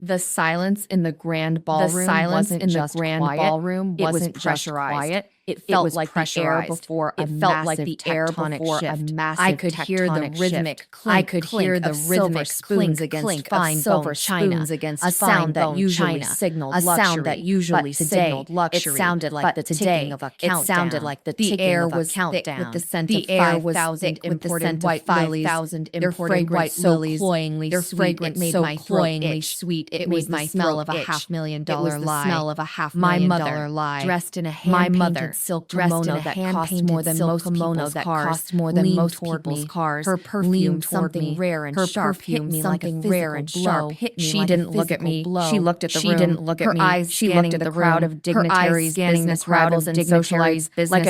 The silence in the grand ballroom wasn't just quiet. It was pressurized. It felt like the air before a massive tectonic shift. I could hear the rhythmic clink of silver spoons against fine bone china, a sound that usually signaled luxury. It sounded like the ticking of a countdown. It sounded like the air was thick with the scent of 5,000 imported white lilies. Their fragrance so cloyingly sweet. It made my throat sweet. It was the smell of $500,000 lie. It was the smell of $500,000 lie. Dressed in a hand-painted silk kimono that cost more than most people's cars, leaned toward me. Her perfume, something rare and sharp, hit me like a physical blow. She didn't look at me. She looked at the room. She didn't look at me. Her eyes she looked at the crowd of dignitaries, business rivals, and socialites, like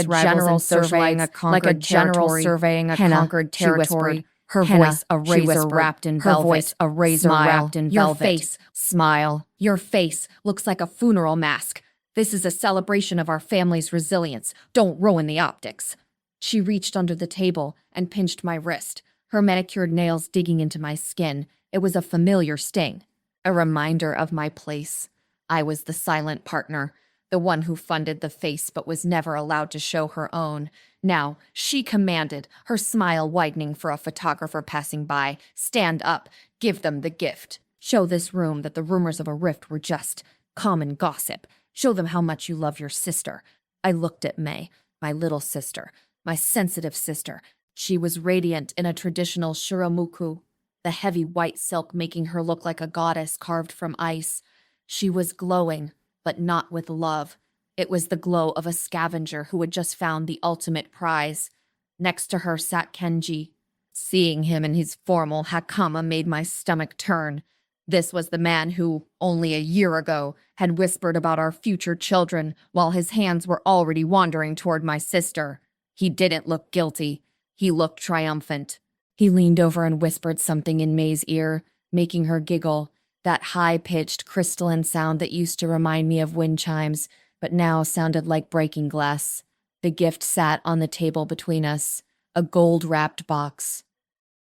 a general surveying a conquered territory. Her voice a razor wrapped in velvet. Her voice a razor wrapped in velvet. Your face, smile. Your face looks like a funeral mask. This is a celebration of our family's resilience. Don't ruin the optics. She reached under the table and pinched my wrist, her manicured nails digging into my skin. It was a familiar sting, a reminder of my place. I was the silent partner, the one who funded the face but was never allowed to show her own. Now, she commanded, her smile widening for a photographer passing by. Stand up, give them the gift. Show this room that the rumors of a rift were just common gossip. Show them how much you love your sister. I looked at May, my little sister, my sensitive sister. She was radiant in a traditional shiramuku, the heavy white silk making her look like a goddess carved from ice. She was glowing, but not with love. It was the glow of a scavenger who had just found the ultimate prize. Next to her sat Kenji. Seeing him in his formal hakama made my stomach turn. This was the man who, only a year ago, had whispered about our future children while his hands were already wandering toward my sister. He didn't look guilty. He looked triumphant. He leaned over and whispered something in May's ear, making her giggle, that high-pitched, crystalline sound that used to remind me of wind chimes, but now sounded like breaking glass. The gift sat on the table between us, a gold-wrapped box.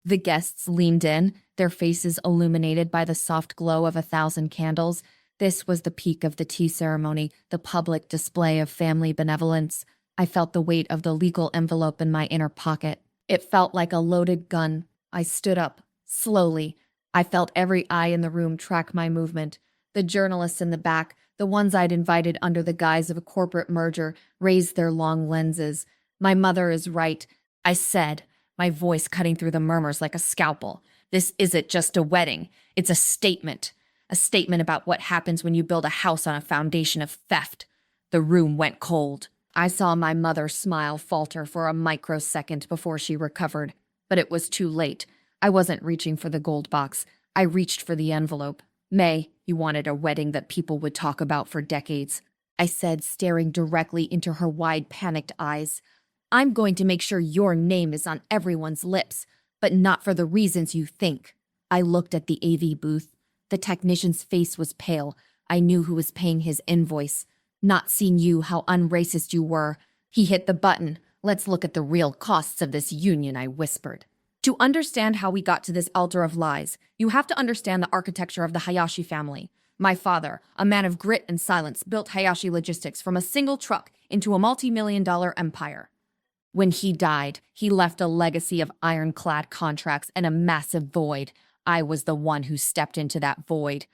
The guests leaned in, their faces illuminated by the soft glow of 1,000 candles. This was the peak of the tea ceremony, the public display of family benevolence. I felt the weight of the legal envelope in my inner pocket. It felt like a loaded gun. I stood up, slowly. I felt every eye in the room track my movement. The journalists in the back, the ones I'd invited under the guise of a corporate merger, raised their long lenses. My mother is right, I said, my voice cutting through the murmurs like a scalpel. This isn't just a wedding. It's a statement. A statement about what happens when you build a house on a foundation of theft. The room went cold. I saw my mother's smile falter for a microsecond before she recovered. But it was too late. I wasn't reaching for the gold box. I reached for the envelope. May, you wanted a wedding that people would talk about for decades, I said, staring directly into her wide, panicked eyes. I'm going to make sure your name is on everyone's lips, but not for the reasons you think. I looked at the AV booth. The technician's face was pale. I knew who was paying his invoice. Not seeing you, how unracist you were. He hit the button. Let's look at the real costs of this union, I whispered. To understand how we got to this altar of lies, you have to understand the architecture of the Hayashi family. My father, a man of grit and silence, built Hayashi Logistics from a single truck into a multi-million-dollar empire. When he died, he left a legacy of ironclad contracts and a massive void. I was the one who stepped into that void.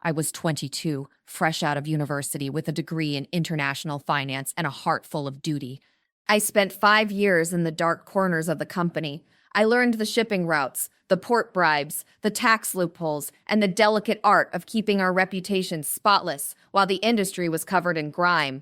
I was 22, fresh out of university with a degree in international finance and a heart full of duty. I spent 5 years in the dark corners of the company. I learned the shipping routes, the port bribes, the tax loopholes, and the delicate art of keeping our reputation spotless while the industry was covered in grime.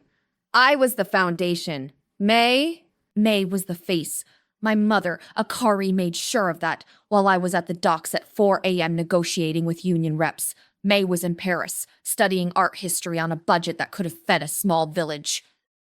I was the foundation. May was the face. My mother, Akari, made sure of that while I was at the docks at 4 a.m. negotiating with union reps. May was in Paris, studying art history on a budget that could have fed a small village.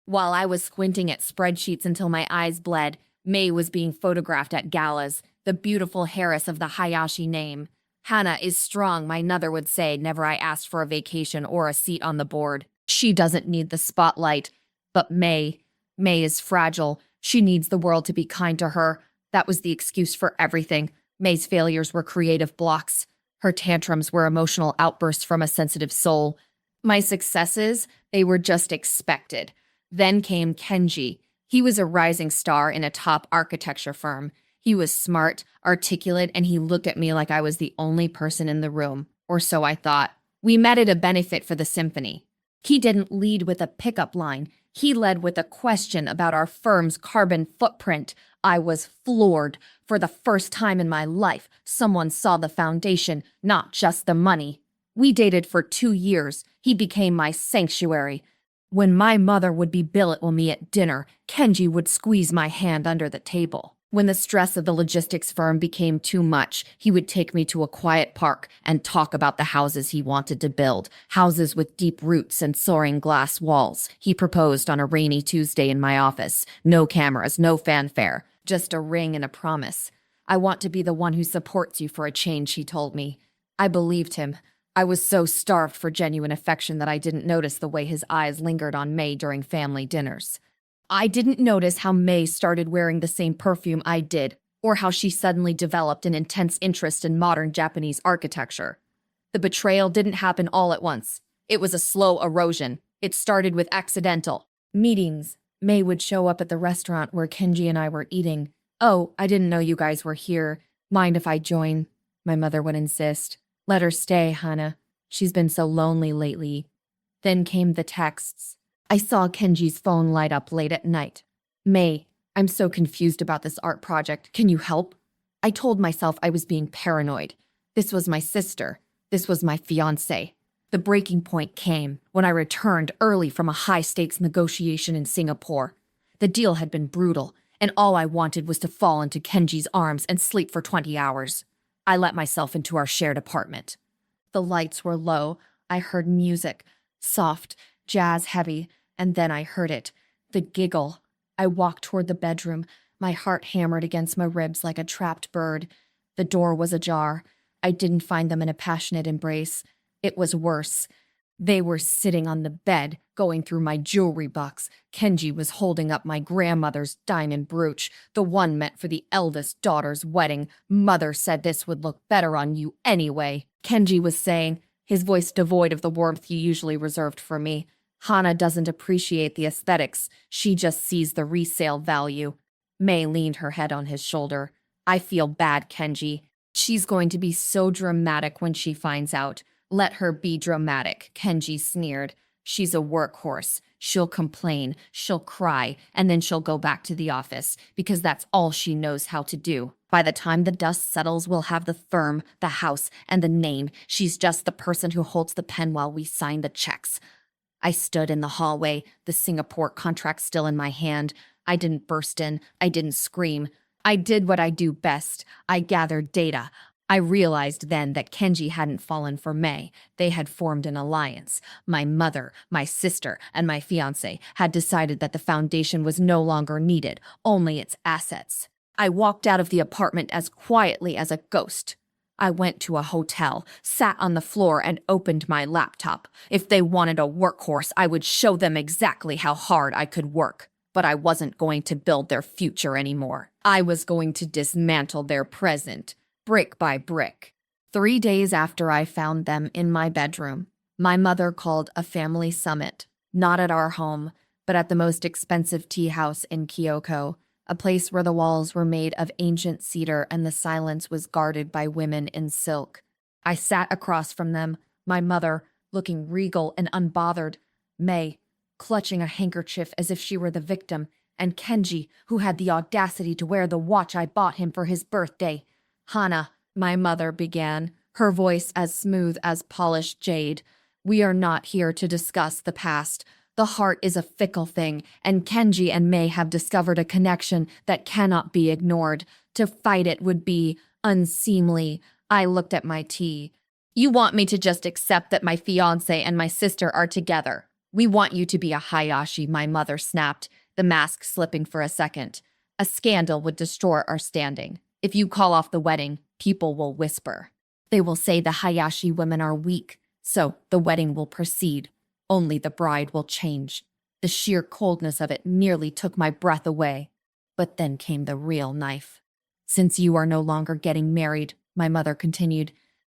While I was squinting at spreadsheets until my eyes bled, May was being photographed at galas, the beautiful heiress of the Hayashi name. Hana is strong, my mother would say, never I asked for a vacation or a seat on the board. She doesn't need the spotlight. But May is fragile. She needs the world to be kind to her. That was the excuse for everything. May's failures were creative blocks. Her tantrums were emotional outbursts from a sensitive soul. My successes, they were just expected. Then came Kenji. He was a rising star in a top architecture firm. He was smart, articulate, and he looked at me like I was the only person in the room, or so I thought. We met at a benefit for the symphony. He didn't lead with a pickup line. He led with a question about our firm's carbon footprint. I was floored. For the first time in my life, someone saw the foundation, not just the money. We dated for 2 years. He became my sanctuary. When my mother would be billable me at dinner, Kenji would squeeze my hand under the table. When the stress of the logistics firm became too much, he would take me to a quiet park and talk about the houses he wanted to build, houses with deep roots and soaring glass walls. He proposed on a rainy Tuesday in my office. No cameras, no fanfare, just a ring and a promise. I want to be the one who supports you for a change, he told me. I believed him. I was so starved for genuine affection that I didn't notice the way his eyes lingered on May during family dinners. I didn't notice how May started wearing the same perfume I did, or how she suddenly developed an intense interest in modern Japanese architecture. The betrayal didn't happen all at once. It was a slow erosion. It started with accidental meetings. May would show up at the restaurant where Kenji and I were eating. "Oh, I didn't know you guys were here. Mind if I join?" My mother would insist. "Let her stay, Hana. She's been so lonely lately." Then came the texts. I saw Kenji's phone light up late at night. "May, I'm so confused about this art project. Can you help?" I told myself I was being paranoid. This was my sister. This was my fiancé. The breaking point came when I returned early from a high-stakes negotiation in Singapore. The deal had been brutal, and all I wanted was to fall into Kenji's arms and sleep for 20 hours. I let myself into our shared apartment. The lights were low. I heard music, soft, jazz-heavy, and then I heard it, the giggle. I walked toward the bedroom, my heart hammered against my ribs like a trapped bird. The door was ajar. I didn't find them in a passionate embrace. It was worse. They were sitting on the bed, going through my jewelry box. Kenji was holding up my grandmother's diamond brooch, the one meant for the eldest daughter's wedding. "Mother said this would look better on you anyway," Kenji was saying, his voice devoid of the warmth he usually reserved for me. "Hana doesn't appreciate the aesthetics. She just sees the resale value." May leaned her head on his shoulder. "I feel bad, Kenji. She's going to be so dramatic when she finds out." "Let her be dramatic," Kenji sneered. "She's a workhorse. She'll complain, she'll cry, and then she'll go back to the office, because that's all she knows how to do. By the time the dust settles, we'll have the firm, the house, and the name. She's just the person who holds the pen while we sign the checks." I stood in the hallway, the Singapore contract still in my hand. I didn't burst in. I didn't scream. I did what I do best. I gathered data. I realized then that Kenji hadn't fallen for May. They had formed an alliance. My mother, my sister, and my fiancé had decided that the foundation was no longer needed, only its assets. I walked out of the apartment as quietly as a ghost. I went to a hotel, sat on the floor, and opened my laptop. If they wanted a workhorse, I would show them exactly how hard I could work. But I wasn't going to build their future anymore. I was going to dismantle their present, brick by brick. 3 days after I found them in my bedroom, my mother called a family summit, not at our home, but at the most expensive tea house in Kyoko, a place where the walls were made of ancient cedar and the silence was guarded by women in silk. I sat across from them, my mother, looking regal and unbothered, May, clutching a handkerchief as if she were the victim, and Kenji, who had the audacity to wear the watch I bought him for his birthday. "Hana," my mother began, her voice as smooth as polished jade, "we are not here to discuss the past. The heart is a fickle thing, and Kenji and May have discovered a connection that cannot be ignored. To fight it would be unseemly." I looked at my tea. "You want me to just accept that my fiancé and my sister are together. We want you to be a Hayashi," my mother snapped, the mask slipping for a second. "A scandal would destroy our standing. If you call off the wedding, people will whisper. They will say the Hayashi women are weak, so the wedding will proceed. Only the bride will change." The sheer coldness of it nearly took my breath away. But then came the real knife. "Since you are no longer getting married," my mother continued,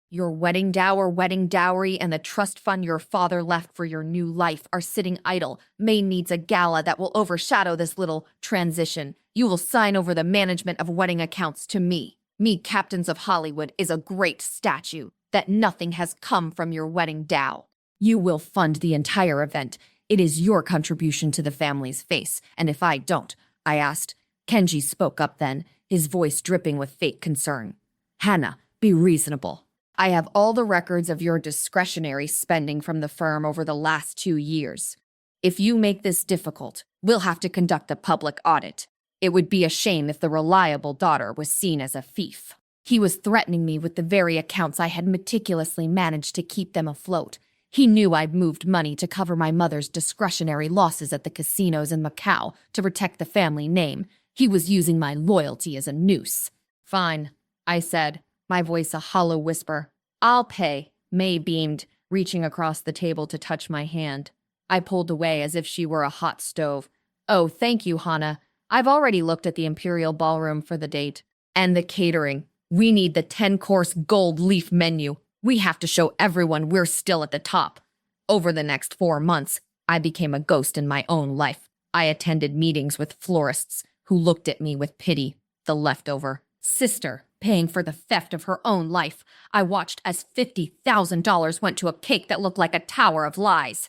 Your wedding dowry, and the trust fund your father left for your new life are sitting idle. May needs a gala that will overshadow this little transition. You will sign over the management of wedding accounts to me. Me, Captains of Hollywood, is a great statue that nothing has come from your wedding dow. You will fund the entire event. It is your contribution to the family's face, and if I don't, I asked. Kenji spoke up then, his voice dripping with fake concern. Hannah, be reasonable. I have all the records of your discretionary spending from the firm over the last 2 years. If you make this difficult, we'll have to conduct a public audit. It would be a shame if the reliable daughter was seen as a thief. He was threatening me with the very accounts I had meticulously managed to keep them afloat. He knew I'd moved money to cover my mother's discretionary losses at the casinos in Macau to protect the family name. He was using my loyalty as a noose. Fine, I said, my voice a hollow whisper. I'll pay. May beamed, reaching across the table to touch my hand. I pulled away as if she were a hot stove. Oh, thank you, Hannah. I've already looked at the Imperial Ballroom for the date. And the catering. We need the 10-course gold leaf menu. We have to show everyone we're still at the top. Over the next 4 months, I became a ghost in my own life. I attended meetings with florists who looked at me with pity, the leftover sister paying for the theft of her own life. I watched as $50,000 went to a cake that looked like a tower of lies.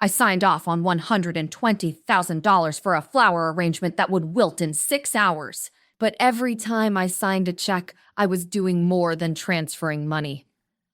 I signed off on $120,000 for a flower arrangement that would wilt in 6 hours. But every time I signed a check, I was doing more than transferring money.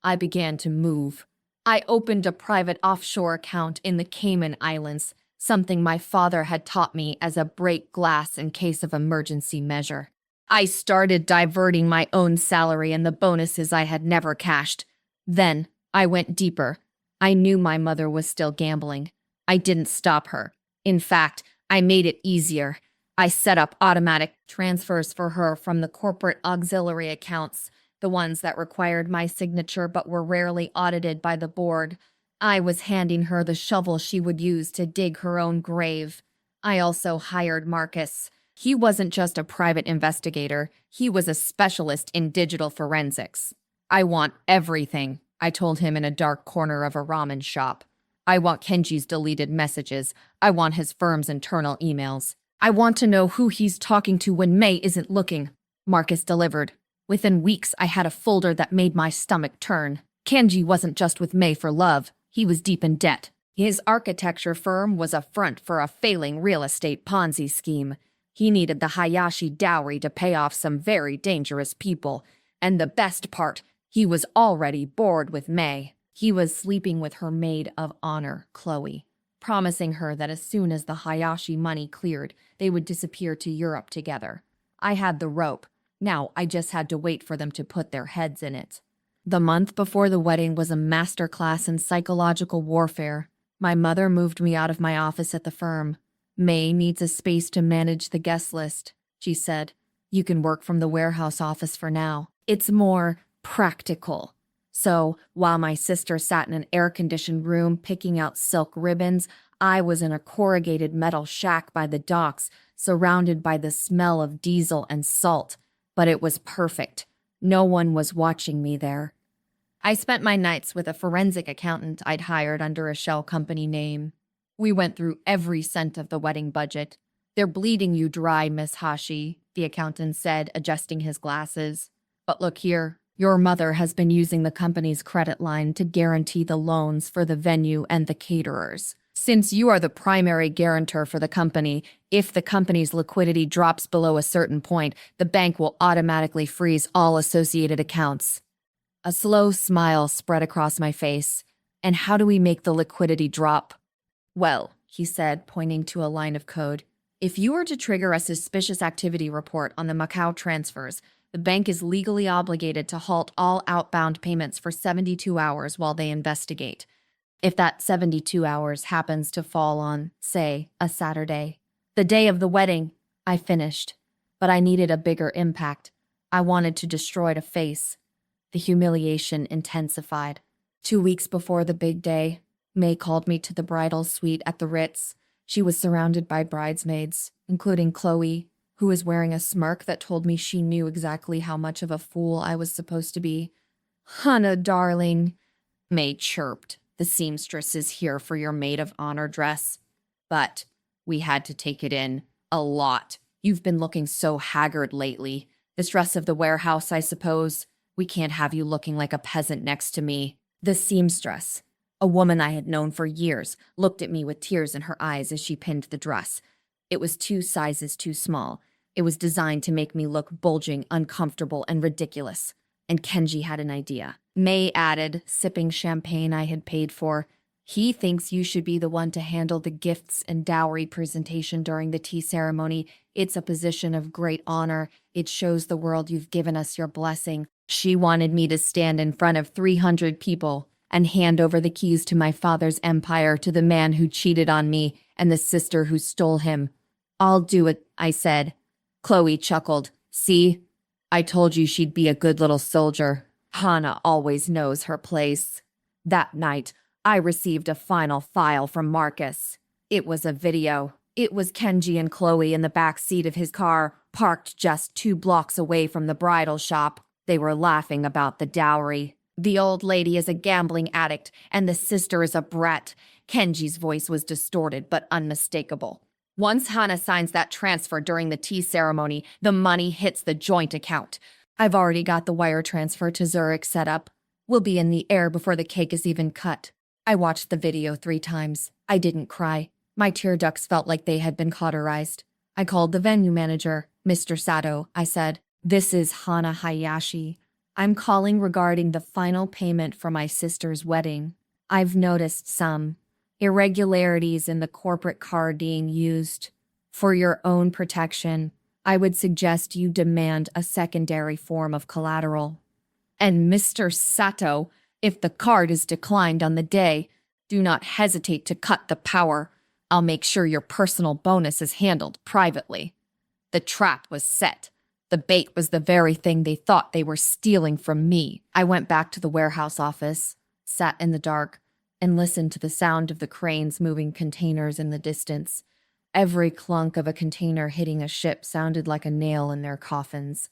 I began to move. I opened a private offshore account in the Cayman Islands, something my father had taught me as a break glass in case of emergency measure. I started diverting my own salary and the bonuses I had never cashed. Then I went deeper. I knew my mother was still gambling. I didn't stop her. In fact, I made it easier. I set up automatic transfers for her from the corporate auxiliary accounts, the ones that required my signature but were rarely audited by the board. I was handing her the shovel she would use to dig her own grave. I also hired Marcus. He wasn't just a private investigator. He was a specialist in digital forensics. I want everything, I told him in a dark corner of a ramen shop. I want Kenji's deleted messages. I want his firm's internal emails. I want to know who he's talking to when May isn't looking. Marcus delivered. Within weeks, I had a folder that made my stomach turn. Kenji wasn't just with May for love. He was deep in debt. His architecture firm was a front for a failing real estate Ponzi scheme. He needed the Hayashi dowry to pay off some very dangerous people. And the best part, he was already bored with May. He was sleeping with her maid of honor, Chloe, promising her that as soon as the Hayashi money cleared, they would disappear to Europe together. I had the rope. Now I just had to wait for them to put their heads in it. The month before the wedding was a masterclass in psychological warfare. My mother moved me out of my office at the firm. May needs a space to manage the guest list, she said. You can work from the warehouse office for now. It's more practical. So, while my sister sat in an air-conditioned room picking out silk ribbons, I was in a corrugated metal shack by the docks, surrounded by the smell of diesel and salt. But it was perfect. No one was watching me there. I spent my nights with a forensic accountant I'd hired under a shell company name. We went through every cent of the wedding budget. They're bleeding you dry, Miss Hashi, the accountant said, adjusting his glasses. But look here, your mother has been using the company's credit line to guarantee the loans for the venue and the caterers. Since you are the primary guarantor for the company, if the company's liquidity drops below a certain point, the bank will automatically freeze all associated accounts. A slow smile spread across my face. And how do we make the liquidity drop? Well, he said, pointing to a line of code, if you were to trigger a suspicious activity report on the Macau transfers, the bank is legally obligated to halt all outbound payments for 72 hours while they investigate. If that 72 hours happens to fall on, say, a Saturday, the day of the wedding, I finished. But I needed a bigger impact. I wanted to destroy the face. The humiliation intensified. 2 weeks before the big day, May called me to the bridal suite at the Ritz. She was surrounded by bridesmaids, including Chloe, who was wearing a smirk that told me she knew exactly how much of a fool I was supposed to be. Hana, darling, May chirped. The seamstress is here for your maid of honor dress. But we had to take it in. A lot. You've been looking so haggard lately. The stress of the warehouse, I suppose. We can't have you looking like a peasant next to me. The seamstress, a woman I had known for years, looked at me with tears in her eyes as she pinned the dress. It was 2 sizes too small. It was designed to make me look bulging, uncomfortable, and ridiculous. And Kenji had an idea. May added, sipping champagne I had paid for. He thinks you should be the one to handle the gifts and dowry presentation during the tea ceremony. It's a position of great honor. It shows the world you've given us your blessing. She wanted me to stand in front of 300 people and hand over the keys to my father's empire to the man who cheated on me and the sister who stole him. I'll do it, I said. Chloe chuckled. See? I told you she'd be a good little soldier. Hana always knows her place. That night, I received a final file from Marcus. It was a video. It was Kenji and Chloe in the back seat of his car, parked just 2 blocks away from the bridal shop. They were laughing about the dowry. The old lady is a gambling addict, and the sister is a brat. Kenji's voice was distorted but unmistakable. Once Hana signs that transfer during the tea ceremony, the money hits the joint account. I've already got the wire transfer to Zurich set up. We'll be in the air before the cake is even cut. I watched the video 3 times. I didn't cry. My tear ducts felt like they had been cauterized. I called the venue manager. Mr. Sato, I said, this is Hana Hayashi. I'm calling regarding the final payment for my sister's wedding. I've noticed some irregularities in the corporate card being used. For your own protection, I would suggest you demand a secondary form of collateral. And Mr. Sato, if the card is declined on the day, do not hesitate to cut the power. I'll make sure your personal bonus is handled privately. The trap was set. The bait was the very thing they thought they were stealing from me. I went back to the warehouse office, sat in the dark, and listened to the sound of the cranes moving containers in the distance. Every clunk of a container hitting a ship sounded like a nail in their coffins.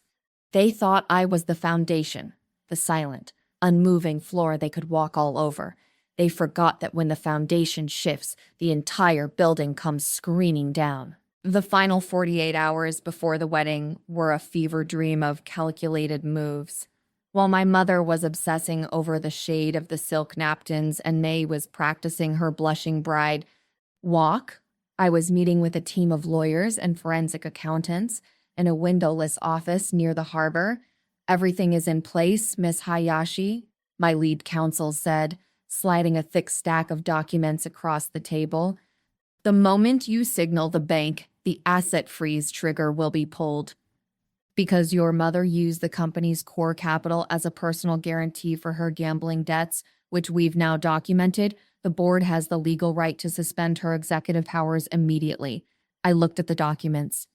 They thought I was the foundation, the silent, unmoving floor they could walk all over. They forgot that when the foundation shifts, the entire building comes screaming down. The final 48 hours before the wedding were a fever dream of calculated moves. While my mother was obsessing over the shade of the silk napkins and May was practicing her blushing bride walk, I was meeting with a team of lawyers and forensic accountants in a windowless office near the harbor. Everything is in place, Miss Hayashi, my lead counsel said, sliding a thick stack of documents across the table. The moment you signal the bank, the asset freeze trigger will be pulled. Because your mother used the company's core capital as a personal guarantee for her gambling debts, which we've now documented, the board has the legal right to suspend her executive powers immediately. I looked at the documents.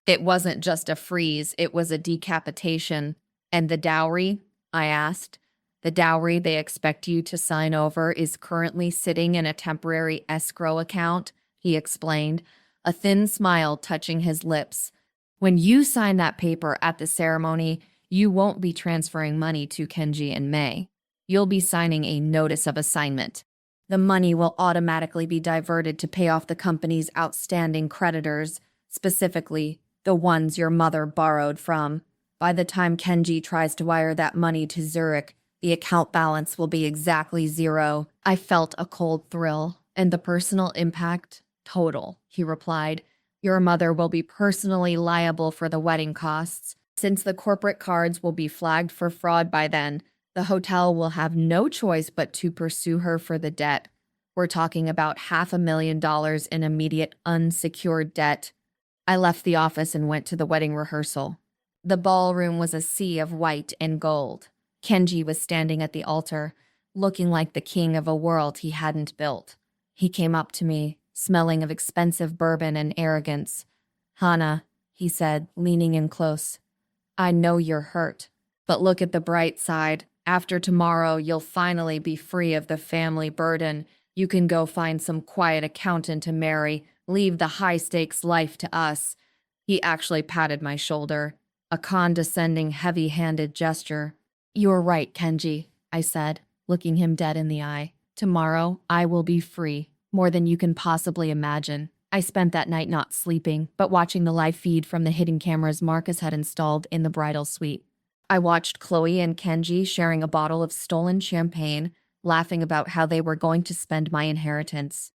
It wasn't just a freeze, it was a decapitation. And the dowry? I asked. The dowry they expect you to sign over is currently sitting in a temporary escrow account, he explained, a thin smile touching his lips. When you sign that paper at the ceremony, you won't be transferring money to Kenji and May. You'll be signing a notice of assignment. The money will automatically be diverted to pay off the company's outstanding creditors, specifically the ones your mother borrowed from. By the time Kenji tries to wire that money to Zurich, the account balance will be exactly 0. I felt a cold thrill. And the personal impact? Total, he replied. Your mother will be personally liable for the wedding costs. Since the corporate cards will be flagged for fraud by then, the hotel will have no choice but to pursue her for the debt. We're talking about $500,000 in immediate unsecured debt. I left the office and went to the wedding rehearsal. The ballroom was a sea of white and gold. Kenji was standing at the altar, looking like the king of a world he hadn't built. He came up to me, smelling of expensive bourbon and arrogance. Hana, he said, leaning in close. I know you're hurt, but look at the bright side. After tomorrow, you'll finally be free of the family burden. You can go find some quiet accountant to marry, leave the high-stakes life to us. He actually patted my shoulder, a condescending, heavy-handed gesture. You're right, Kenji. I said, looking him dead in the eye. Tomorrow, I will be free, more than you can possibly imagine. I spent that night not sleeping, but watching the live feed from the hidden cameras Marcus had installed in the bridal suite. I watched Chloe and Kenji sharing a bottle of stolen champagne, laughing about how they were going to spend my inheritance.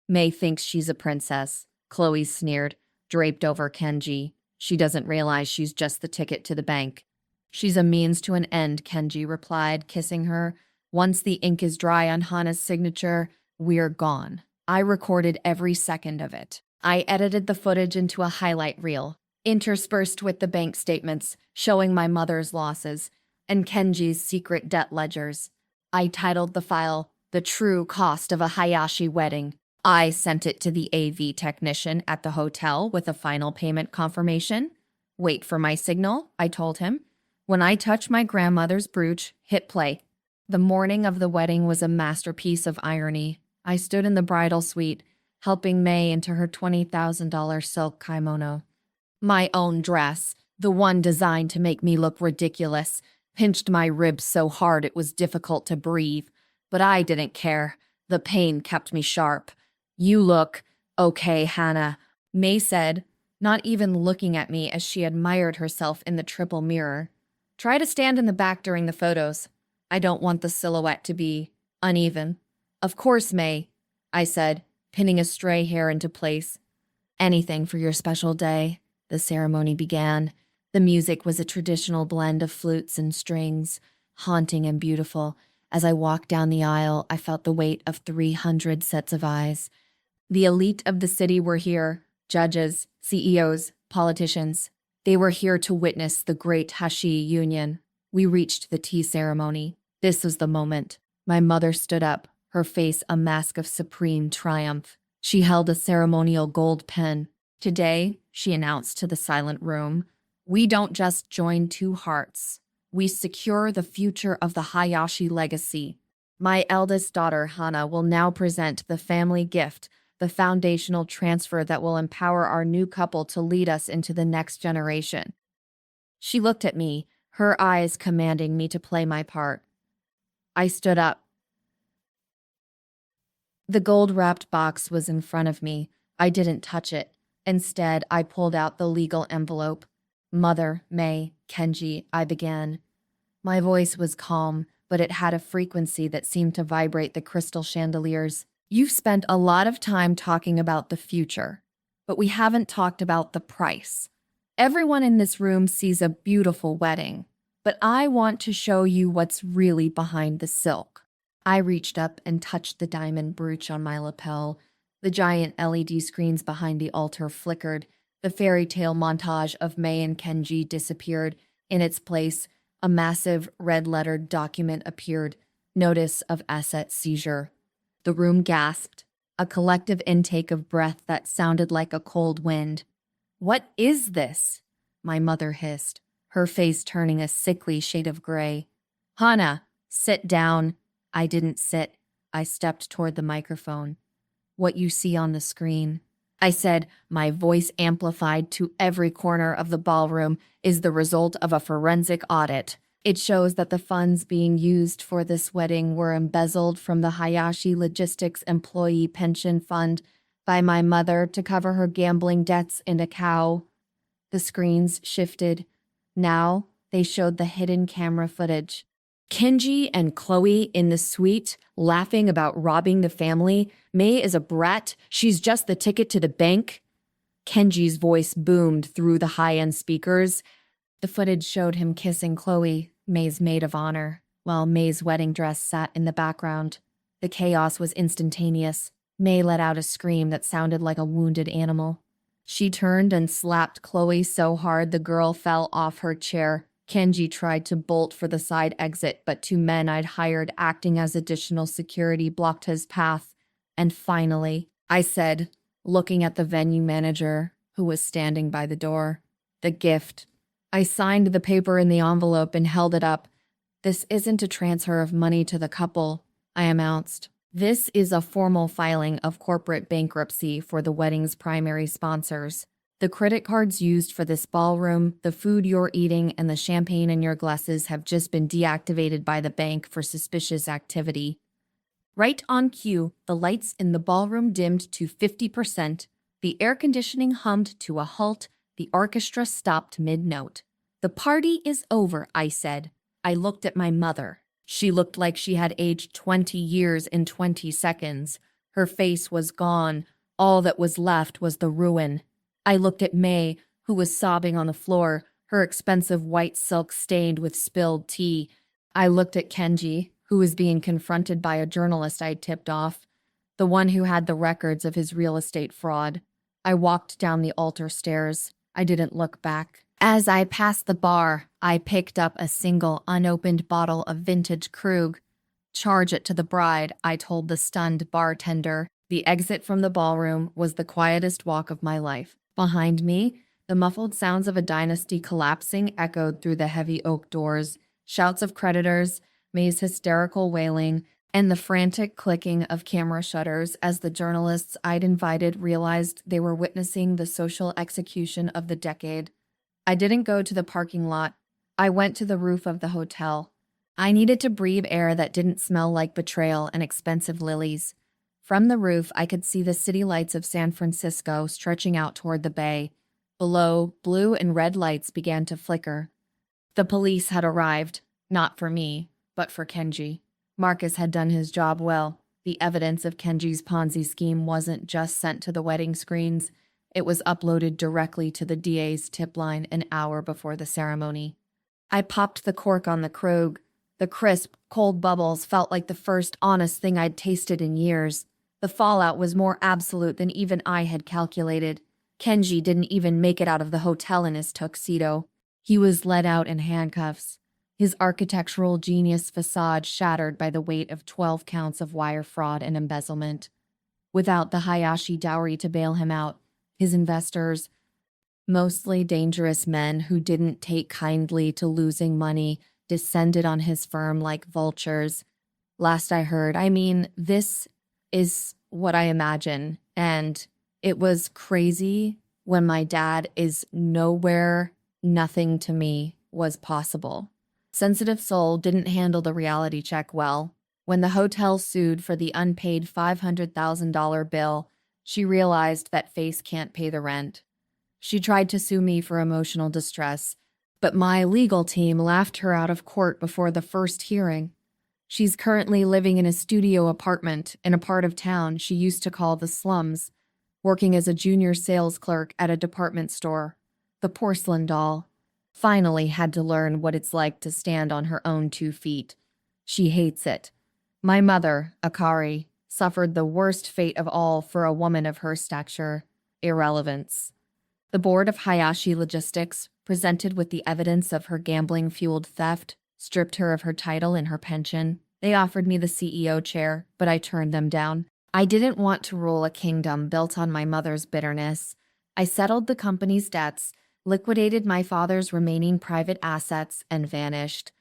May thinks she's a princess, Chloe sneered, draped over Kenji. She doesn't realize she's just the ticket to the bank. She's a means to an end, Kenji replied, kissing her. Once the ink is dry on Hana's signature, we're gone. I recorded every second of it. I edited the footage into a highlight reel, interspersed with the bank statements showing my mother's losses and Kenji's secret debt ledgers. I titled the file, "The True Cost of a Hayashi Wedding." I sent it to the AV technician at the hotel with a final payment confirmation. Wait for my signal, I told him. When I touch my grandmother's brooch, hit play. The morning of the wedding was a masterpiece of irony. I stood in the bridal suite, helping May into her $20,000 silk kimono. My own dress, the one designed to make me look ridiculous, pinched my ribs so hard it was difficult to breathe. But I didn't care. The pain kept me sharp. You look okay, Hannah, May said, not even looking at me as she admired herself in the triple mirror. Try to stand in the back during the photos. I don't want the silhouette to be uneven. Of course, May, I said, pinning a stray hair into place. Anything for your special day. The ceremony began. The music was a traditional blend of flutes and strings, haunting and beautiful. As I walked down the aisle, I felt the weight of 300 sets of eyes. The elite of the city were here, judges, CEOs, politicians. They were here to witness the great Hashi union. We reached the tea ceremony. This was the moment. My mother stood up, her face a mask of supreme triumph. She held a ceremonial gold pen. Today, she announced to the silent room, we don't just join two hearts. We secure the future of the Hayashi legacy. My eldest daughter, Hana, will now present the family gift, the foundational transfer that will empower our new couple to lead us into the next generation. She looked at me, her eyes commanding me to play my part. I stood up. The gold-wrapped box was in front of me. I didn't touch it. Instead, I pulled out the legal envelope. Mother, May, Kenji, I began. My voice was calm, but it had a frequency that seemed to vibrate the crystal chandeliers. You've spent a lot of time talking about the future, but we haven't talked about the price. Everyone in this room sees a beautiful wedding, but I want to show you what's really behind the silk. I reached up and touched the diamond brooch on my lapel. The giant LED screens behind the altar flickered. The fairy tale montage of May and Kenji disappeared. In its place, a massive red-lettered document appeared. Notice of asset seizure. The room gasped, a collective intake of breath that sounded like a cold wind. What is this? My mother hissed, her face turning a sickly shade of gray. Hana, sit down. I didn't sit. I stepped toward the microphone. What you see on the screen, I said, my voice amplified to every corner of the ballroom, is the result of a forensic audit. It shows that the funds being used for this wedding were embezzled from the Hayashi Logistics Employee Pension Fund by my mother to cover her gambling debts in a cow. The screens shifted. Now they showed the hidden camera footage. Kenji and Chloe in the suite, laughing about robbing the family. May is a brat. She's just the ticket to the bank. Kenji's voice boomed through the high-end speakers. The footage showed him kissing Chloe, May's maid of honor, while May's wedding dress sat in the background. The chaos was instantaneous. May let out a scream that sounded like a wounded animal. She turned and slapped Chloe so hard the girl fell off her chair. Kenji tried to bolt for the side exit, but two men I'd hired acting as additional security blocked his path. And finally, I said, looking at the venue manager, who was standing by the door, the gift. I signed the paper in the envelope and held it up. This isn't a transfer of money to the couple, I announced. This is a formal filing of corporate bankruptcy for the wedding's primary sponsors. The credit cards used for this ballroom, the food you're eating, and the champagne in your glasses have just been deactivated by the bank for suspicious activity. Right on cue, the lights in the ballroom dimmed to 50%, the air conditioning hummed to a halt, the orchestra stopped mid-note. "The party is over," I said. I looked at my mother. She looked like she had aged 20 years in 20 seconds. Her face was gone. All that was left was the ruin. I looked at May, who was sobbing on the floor, her expensive white silk stained with spilled tea. I looked at Kenji, who was being confronted by a journalist I'd tipped off, the one who had the records of his real estate fraud. I walked down the altar stairs. I didn't look back. As I passed the bar, I picked up a single unopened bottle of vintage Krug. "Charge it to the bride," I told the stunned bartender. The exit from the ballroom was the quietest walk of my life. Behind me, the muffled sounds of a dynasty collapsing echoed through the heavy oak doors. Shouts of creditors, May's hysterical wailing, and the frantic clicking of camera shutters as the journalists I'd invited realized they were witnessing the social execution of the decade. I didn't go to the parking lot. I went to the roof of the hotel. I needed to breathe air that didn't smell like betrayal and expensive lilies. From the roof, I could see the city lights of San Francisco stretching out toward the bay. Below, blue and red lights began to flicker. The police had arrived, not for me, but for Kenji. Marcus had done his job well. The evidence of Kenji's Ponzi scheme wasn't just sent to the wedding screens. It was uploaded directly to the DA's tip line an hour before the ceremony. I popped the cork on the Krug. The crisp, cold bubbles felt like the first honest thing I'd tasted in years. The fallout was more absolute than even I had calculated. Kenji didn't even make it out of the hotel in his tuxedo. He was led out in handcuffs, his architectural genius facade shattered by the weight of 12 counts of wire fraud and embezzlement. Without the Hayashi dowry to bail him out, his investors, mostly dangerous men who didn't take kindly to losing money, descended on his firm like vultures. Last I heard, this is what I imagine, and it was crazy when my dad is nowhere, nothing to me was possible. Sensitive Soul didn't handle the reality check well. When the hotel sued for the unpaid $500,000 bill, she realized that Face can't pay the rent. She tried to sue me for emotional distress, but my legal team laughed her out of court before the first hearing. She's currently living in a studio apartment in a part of town she used to call the slums, working as a junior sales clerk at a department store. The porcelain doll finally had to learn what it's like to stand on her own 2 feet. She hates it. My mother, Akari, suffered the worst fate of all for a woman of her stature: irrelevance. The board of Hayashi Logistics, presented with the evidence of her gambling-fueled theft, stripped her of her title and her pension. They offered me the CEO chair, but I turned them down. I didn't want to rule a kingdom built on my mother's bitterness. I settled the company's debts, liquidated my father's remaining private assets, and vanished.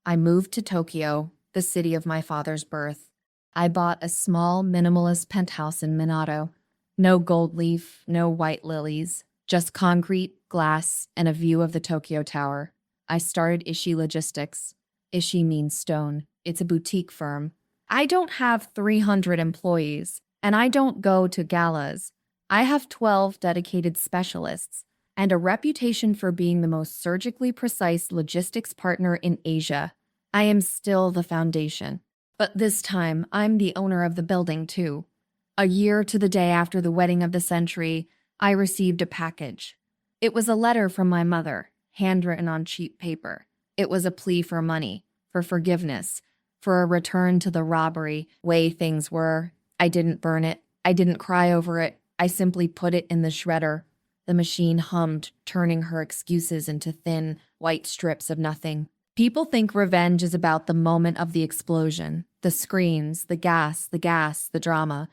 I moved to Tokyo, the city of my father's birth. I bought a small, minimalist penthouse in Minato. No gold leaf, no white lilies, just concrete, glass, and a view of the Tokyo Tower. I started Ishii Logistics. Ishii means stone. It's a boutique firm. I don't have 300 employees, and I don't go to galas. I have 12 dedicated specialists and a reputation for being the most surgically precise logistics partner in Asia. I am still the foundation. But this time, I'm the owner of the building, too. A year to the day after the wedding of the century, I received a package. It was a letter from my mother, handwritten on cheap paper. It was a plea for money, for forgiveness, for a return to the robbery way things were. I didn't burn it. I didn't cry over it. I simply put it in the shredder. The machine hummed, turning her excuses into thin, white strips of nothing. People think revenge is about the moment of the explosion, the screams, the gas, the drama.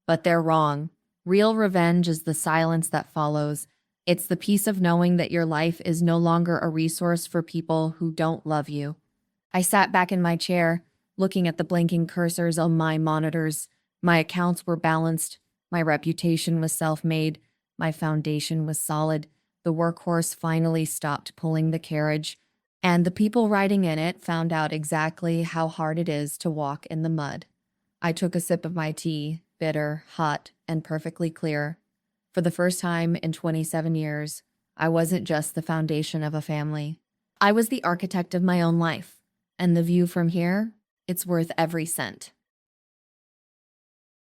But they're wrong. Real revenge is the silence that follows. It's the peace of knowing that your life is no longer a resource for people who don't love you. I sat back in my chair, looking at the blinking cursors on my monitors. My accounts were balanced. My reputation was self-made. My foundation was solid. The workhorse finally stopped pulling the carriage, and the people riding in it found out exactly how hard it is to walk in the mud. I took a sip of my tea, bitter, hot, and perfectly clear. For the first time in 27 years, I wasn't just the foundation of a family. I was the architect of my own life, and the view from here, it's worth every cent.